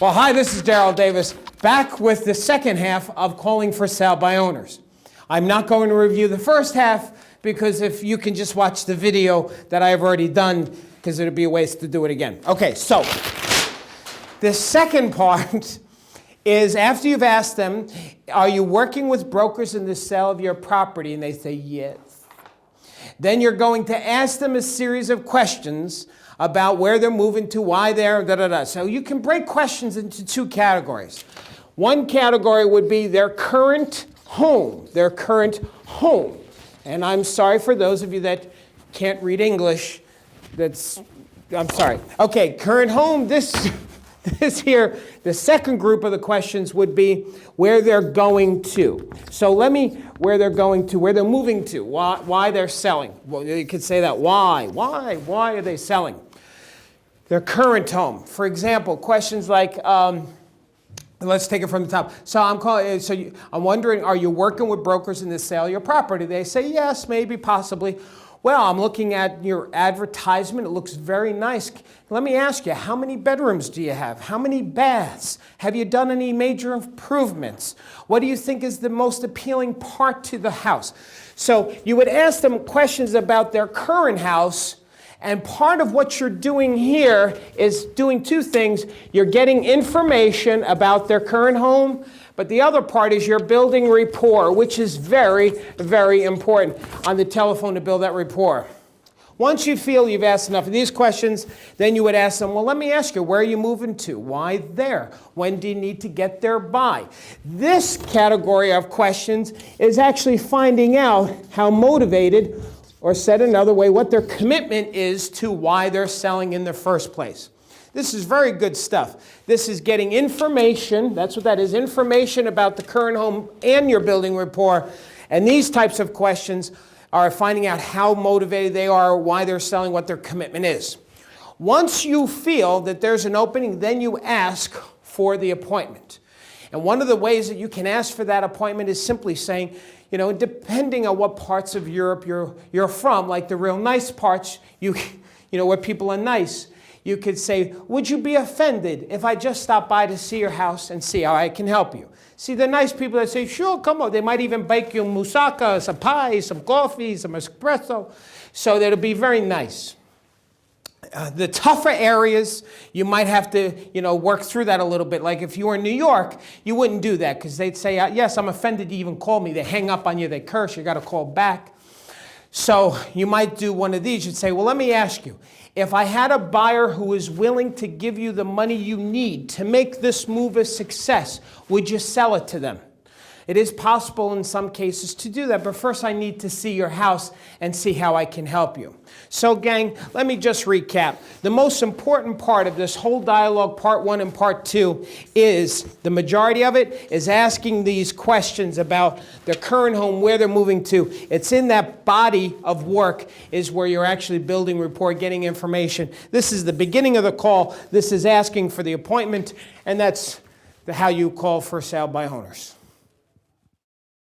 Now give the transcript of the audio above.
Well, hi, this is Darryl Davis, back with the second half of Calling for Sale by Owners. I'm not going to review the first half because if you can just watch the video that I've already done, because it would be a waste to do it again. Okay, so the second part is after you've asked them, are you working with brokers in the sale of your property? And they say yes. Then you're going to ask them a series of questions about where they're moving to, why they're, da-da-da. So you can break questions into two categories. One category would be their current home, And I'm sorry for those of you that can't read English. I'm sorry. Okay, current home, this here, the second group of the questions would be where they're going to. So where they're moving to, why they're selling. Well, you could say that, why are they selling? Their current home. For example, questions like, let's take it from the top. So I'm wondering, are you working with brokers in the sale of your property? They say yes, maybe, possibly. Well, I'm looking at your advertisement. It looks very nice. Let me ask you, how many bedrooms do you have? How many baths? Have you done any major improvements? What do you think is the most appealing part to the house? So you would ask them questions about their current house. And part of what you're doing here is doing two things. You're getting information about their current home, but the other part is you're building rapport, which is very, very important on the telephone to build that rapport. Once you feel you've asked enough of these questions, then you would ask them, well, let me ask you, where are you moving to? Why there? When do you need to get there by? This category of questions is actually finding out how motivated, or said another way, what their commitment is to why they're selling in the first place. This is very good stuff. This is getting information, that's what that is, information about the current home and your building rapport. And these types of questions are finding out how motivated they are, why they're selling, what their commitment is. Once you feel that there's an opening, then you ask for the appointment. And one of the ways that you can ask for that appointment is simply saying, depending on what parts of Europe you're from, like the real nice parts, where people are nice, you could say, would you be offended if I just stop by to see your house and see how I can help you? See, the nice people that say, sure, come on. They might even bake you moussaka, some pie, some coffee, some espresso. So that'll be very nice. The tougher areas, you might have to, work through that a little bit. Like if you were in New York, you wouldn't do that because they'd say, yes, I'm offended you even call me. They hang up on you, they curse, you got to call back. So you might do one of these. You'd say, well, let me ask you, if I had a buyer who is willing to give you the money you need to make this move a success, would you sell it to them? It is possible in some cases to do that, but first I need to see your house and see how I can help you. So gang, let me just recap. The most important part of this whole dialogue, part one and part two, is the majority of it is asking these questions about their current home, where they're moving to. It's in that body of work is where you're actually building rapport, getting information. This is the beginning of the call. This is asking for the appointment, and that's how you call for sale by owners.